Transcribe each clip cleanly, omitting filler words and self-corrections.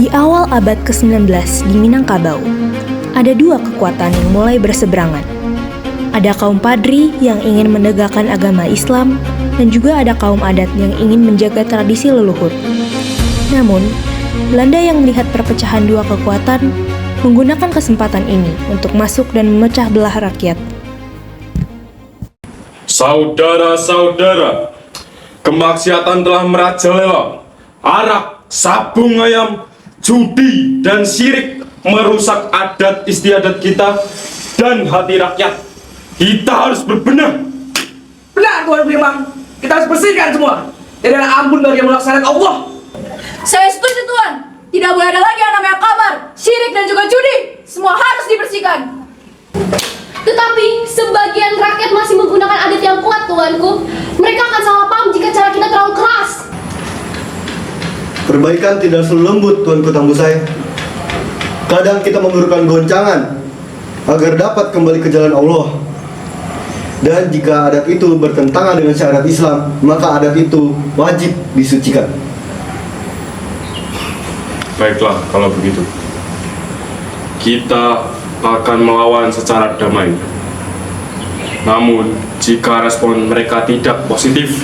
Di awal abad ke-19 di Minangkabau, ada dua kekuatan yang mulai berseberangan. Ada kaum Padri yang ingin menegakkan agama Islam, dan juga ada kaum adat yang ingin menjaga tradisi leluhur. Namun, Belanda yang melihat perpecahan dua kekuatan, menggunakan kesempatan ini untuk masuk dan memecah belah rakyat. Saudara-saudara, kemaksiatan telah merajalela. Arak, sabung ayam, judi, dan syirik merusak adat istiadat kita dan hati rakyat. Kita harus berbenah. Benar, Tuan Imam. Kita harus bersihkan semua. Tidak ada ampun bagi yang melaksanakan Allah. Saya setuju, Tuan. Tidak boleh ada lagi yang namanya kamar, syirik, dan juga judi. Semua harus dibersihkan. Tetapi sebagian rakyat masih menggunakan adat yang kuat, Tuanku. Mereka akan salah paham jika cara kita terlalu keras. Perbaikan tidak selalu lembut, Tuanku Tambusai. Kadang kita memerlukan goncangan agar dapat kembali ke jalan Allah. Dan jika adat itu bertentangan dengan syariat Islam, maka adat itu wajib disucikan. Baiklah, kalau begitu. Kita akan melawan secara damai. Namun, jika respon mereka tidak positif,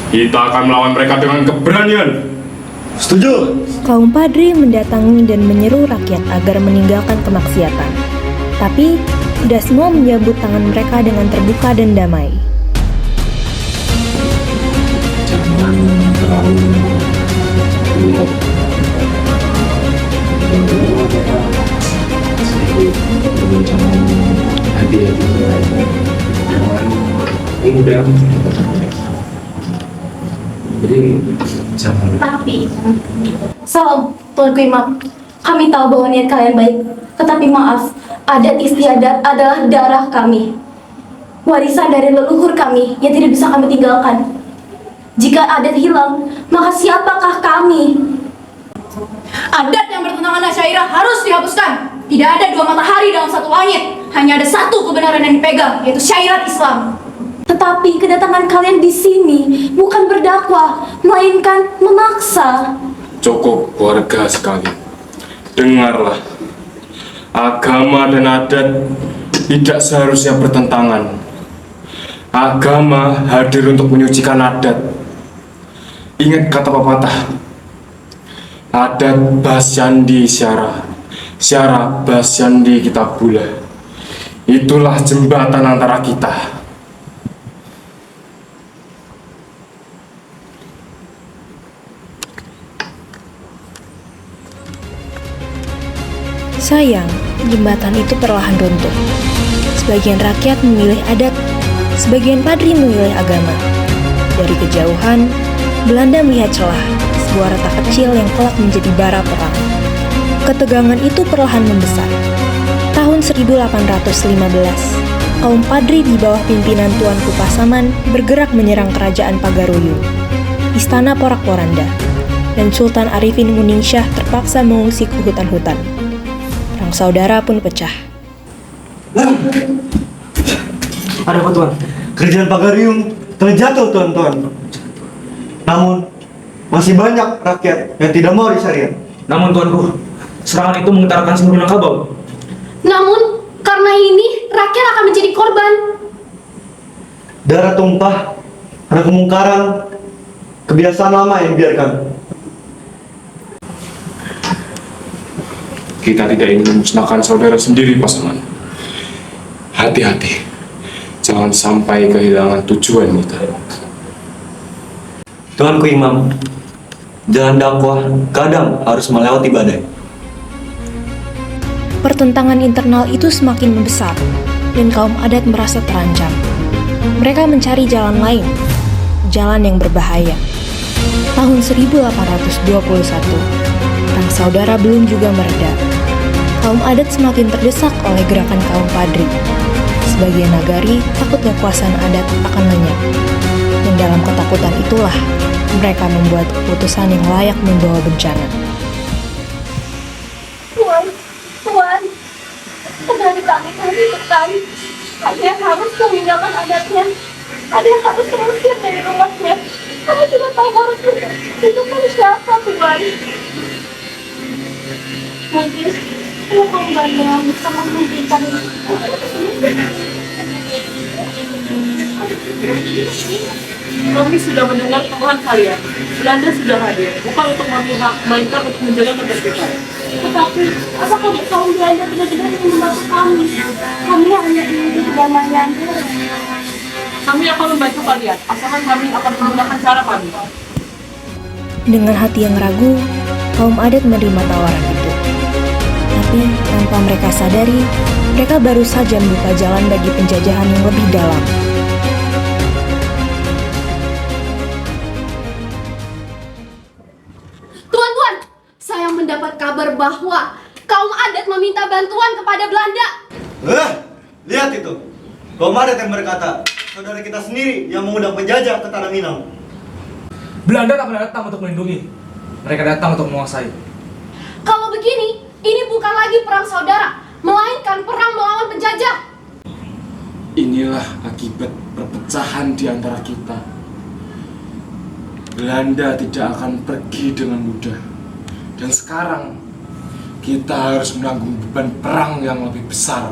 kita akan melawan mereka dengan keberanian. Setuju? Kaum Padri mendatangi dan menyeru rakyat agar meninggalkan kemaksiatan. Tapi, tidak semua menyambut tangan mereka dengan terbuka dan damai. Jangan terlalu lihat jangan hati-hati mudah jadi jangan. Tapi, salam, Tuanku Imam. Kami tahu bahwa niat kalian baik. Tetapi maaf, adat istiadat adalah darah kami. Warisan dari leluhur kami yang tidak bisa kami tinggalkan. Jika adat hilang, maka siapakah kami? Adat yang bertentangan dengan syariah harus dihapuskan. Tidak ada dua matahari dalam satu langit. Hanya ada satu kebenaran yang dipegang, yaitu syariat Islam. Tetapi kedatangan kalian di sini bukan berdakwah, melainkan memaksa. Cukup, warga sekali. Dengarlah. Agama dan adat tidak seharusnya bertentangan. Agama hadir untuk menyucikan adat. Ingat kata pepatah. Adat basyandi syara, syara basyandi kitabullah. Itulah jembatan antara kita. Sayang, jembatan itu perlahan runtuh. Sebagian rakyat memilih adat, sebagian Padri memilih agama. Dari kejauhan, Belanda melihat celah, sebuah retak kecil yang kelak menjadi bara perang. Ketegangan itu perlahan membesar. Tahun 1815, kaum Padri di bawah pimpinan Tuanku Pasaman bergerak menyerang kerajaan Pagaruyung, Istana Porak-Poranda, dan Sultan Arifin Muningsyah terpaksa mengungsi ke hutan-hutan. Perang saudara pun pecah. Ada apa, Tuan? Kerajaan Pagaruyung telah jatuh, Tuan-tuan. Namun, masih banyak rakyat yang tidak mau disyariat. Namun, Tuanku, serangan itu menggetarkan seluruh Minangkabau. Namun, karena ini, rakyat akan menjadi korban. Darah tumpah karena kemungkaran, kebiasaan lama yang dibiarkan. Kita tidak ingin memusnahkan saudara sendiri, pasangan. Hati-hati, jangan sampai kehilangan tujuan kita. Tuanku Imam, jalan dakwah kadang harus melewati badai. Pertentangan internal itu semakin membesar, dan kaum adat merasa terancam. Mereka mencari jalan lain, jalan yang berbahaya. Tahun 1821, perang saudara belum juga mereda. Kaum adat semakin terdesak oleh gerakan kaum Padri. Sebagian nagari takut kekuasaan adat akan lenyap. Dan dalam ketakutan itulah mereka membuat keputusan yang layak membawa bencana. Tuan, kendali kami ditekan. Ada yang harus meninggalkan adatnya. Ada yang harus terusir dari rumahnya. Kami tidak tahu harus menentukan siapa, Tuan. Mungkin kalau kaum Belanda bisa menghentikan Kami sudah mendengar keluhan kalian. Belanda sudah hadir, bukan untuk memihak, melainkan untuk menjaga ketertiban. tetapi apakah kaum Belanda benar-benar ingin membantu kami? Kami hanya ingin perdamaian. Kami akan membantu kalian, asalkan kami akan menggunakan cara kami. Dengan hati yang ragu, kaum adat menerima tawaran itu. Tapi tanpa mereka sadari, mereka baru saja membuka jalan bagi penjajahan yang lebih dalam. Tuan-tuan, saya mendapat kabar bahwa kaum adat meminta bantuan kepada Belanda. Lihat itu. Kaum adat yang berkata, saudara kita sendiri yang mengundang penjajah ke tanah Minang. Belanda tak pernah datang untuk melindungi. Mereka datang untuk menguasai. Kalau begini, ini bukan lagi perang saudara, melainkan perang melawan penjajah. Inilah akibat perpecahan di antara kita. Belanda tidak akan pergi dengan mudah. Dan sekarang kita harus menanggung beban perang yang lebih besar.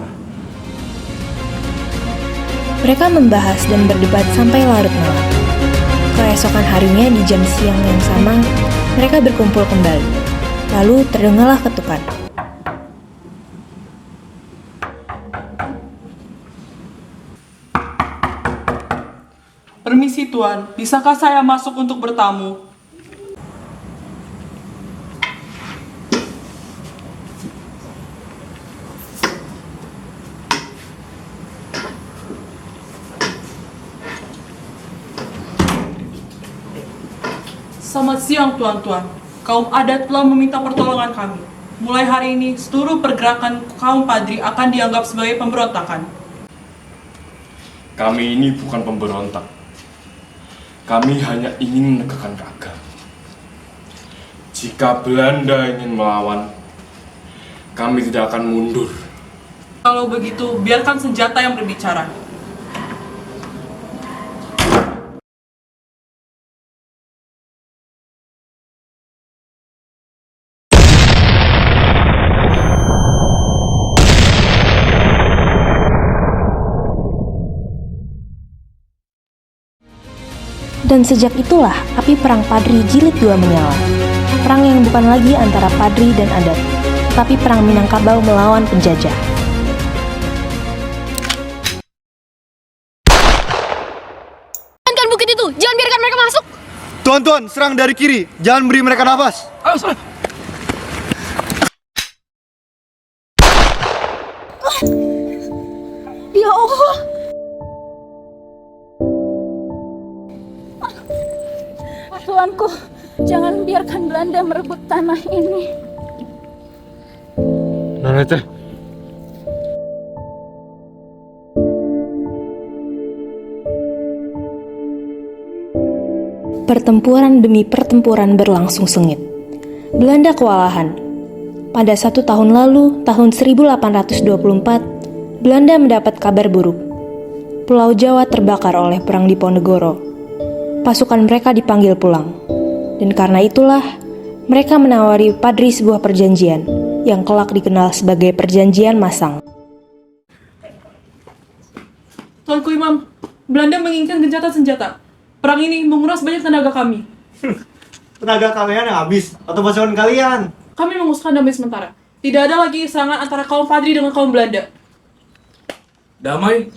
Mereka membahas dan berdebat sampai larut malam. Keesokan harinya di jam siang yang sama, mereka berkumpul kembali. Lalu terdengarlah ketukan. Permisi Tuan, bisakah saya masuk untuk bertamu? Selamat siang tuan-tuan. Kaum adat telah meminta pertolongan kami. Mulai hari ini, seluruh pergerakan kaum Padri akan dianggap sebagai pemberontakan. Kami ini bukan pemberontak. Kami hanya ingin menegakkan keagamaan. Jika Belanda ingin melawan, kami tidak akan mundur. Kalau begitu, biarkan senjata yang berbicara. Dan sejak itulah api perang Padri Jilid 2 menyala. Perang yang bukan lagi antara Padri dan adat, tapi perang Minangkabau melawan penjajah. Kan bukit itu, jangan biarkan mereka masuk. Tuan-tuan, serang dari kiri. Jangan beri mereka nafas. Ya Allah. Tuanku, jangan biarkan Belanda merebut tanah ini. Nanete. Pertempuran demi pertempuran berlangsung sengit. Belanda kewalahan. Pada 1 tahun lalu, tahun 1824, Belanda mendapat kabar buruk. Pulau Jawa terbakar oleh perang Diponegoro. Pasukan mereka dipanggil pulang. Dan karena itulah, mereka menawari Padri sebuah perjanjian yang kelak dikenal sebagai Perjanjian Masang. Tuanku Imam, Belanda menginginkan gencatan senjata. Perang ini menguras banyak tenaga kami. Tenaga kalian yang habis atau pasukan kalian? Kami mengusahakan damai sementara. Tidak ada lagi serangan antara kaum Padri dengan kaum Belanda. Damai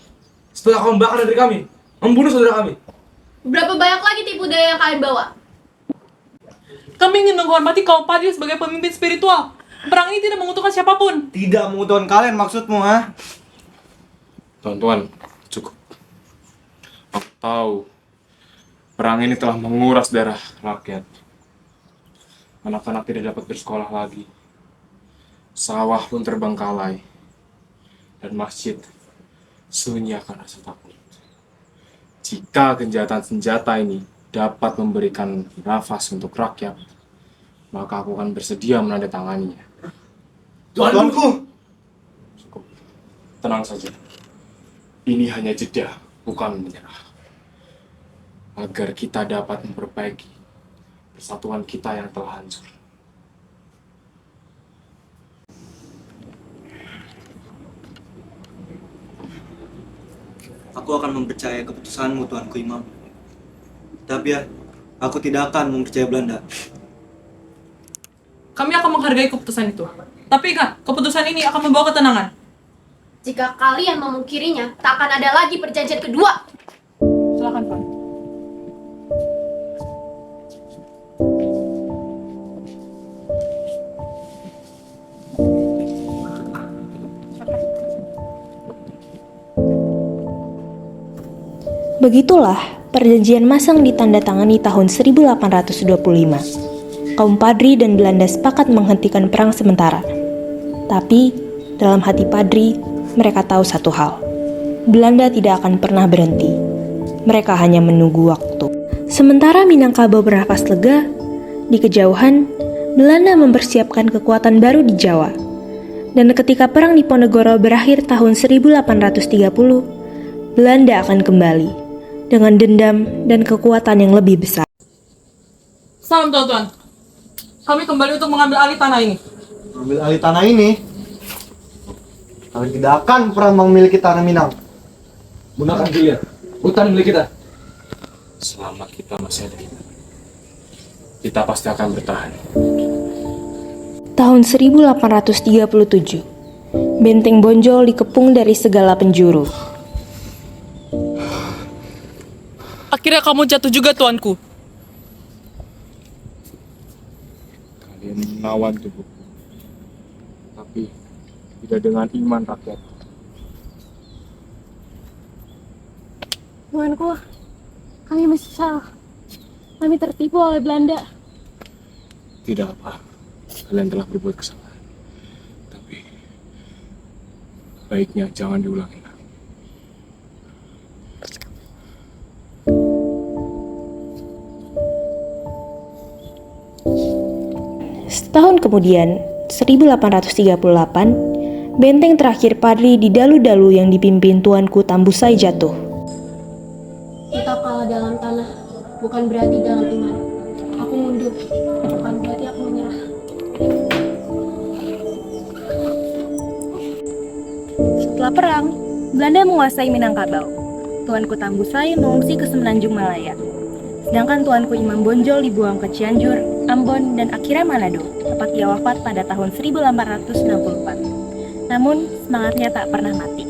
setelah kaum bakar negeri kami, membunuh saudara kami. Berapa banyak lagi tipu daya yang kalian bawa? Kami ingin menghormati kaum Padri sebagai pemimpin spiritual. Perang ini tidak menguntungkan siapapun. Tidak menguntungkan kalian maksudmu, ha? Tuan-tuan, cukup. Aku tahu perang ini telah menguras darah rakyat. Anak-anak tidak dapat bersekolah lagi. Sawah pun terbengkalai. Dan masjid sunyi akan rasa takut. Jika genjatan senjata ini dapat memberikan nafas untuk rakyat, maka aku akan bersedia menandatanganinya. Tuanku! Cukup. Tenang saja. Ini hanya jeda, bukan menyerah. Agar kita dapat memperbaiki persatuan kita yang telah hancur. aku akan mempercayai keputusanmu, Tuanku Imam. Tapi ya, aku tidak akan mempercayai Belanda. Kami akan menghargai keputusan itu. Tapi ingat, keputusan ini akan membawa ketenangan. Jika kalian memungkirinya, tak akan ada lagi perjanjian kedua. Silakan, Tuan. Begitulah perjanjian masang ditandatangani tahun 1825. Kaum Padri dan Belanda sepakat menghentikan perang sementara. Tapi, dalam hati Padri, mereka tahu satu hal. Belanda tidak akan pernah berhenti. Mereka hanya menunggu waktu. Sementara Minangkabau bernafas lega, di kejauhan, Belanda mempersiapkan kekuatan baru di Jawa. Dan ketika perang di Ponegoro berakhir tahun 1830, Belanda akan kembali dengan dendam dan kekuatan yang lebih besar. Salam tuan-tuan. Kami kembali untuk mengambil alih tanah ini. Ambil alih tanah ini, kami tidak akan pernah memiliki tanah Minang. Gunakan pilihan. Hutan milik kita. Selama kita masih ada kita pasti akan bertahan. Tahun 1837, Benteng Bonjol dikepung dari segala penjuru. Akhirnya kamu jatuh juga, tuanku. Kalian menawan tubuhku, tapi tidak dengan iman rakyat. Tuanku, kami menyesal. Kami tertipu oleh Belanda. Tidak apa, kalian telah berbuat kesalahan. Tapi baiknya jangan diulangi lagi. Setahun kemudian, 1838, benteng terakhir Padri di Dalu-Dalu yang dipimpin Tuanku Tambusai jatuh. Kita kalah dalam tanah, bukan berarti dalam iman. Aku mundur, bukan berarti aku menyerah. Setelah perang, Belanda menguasai Minangkabau. Tuanku Tambusai mengungsi ke Semenanjung Malaya. Sedangkan Tuanku Imam Bonjol dibuang ke Cianjur, Ambon, dan akhirnya Manado, tempat ia wafat pada tahun 1864. Namun, semangatnya tak pernah mati.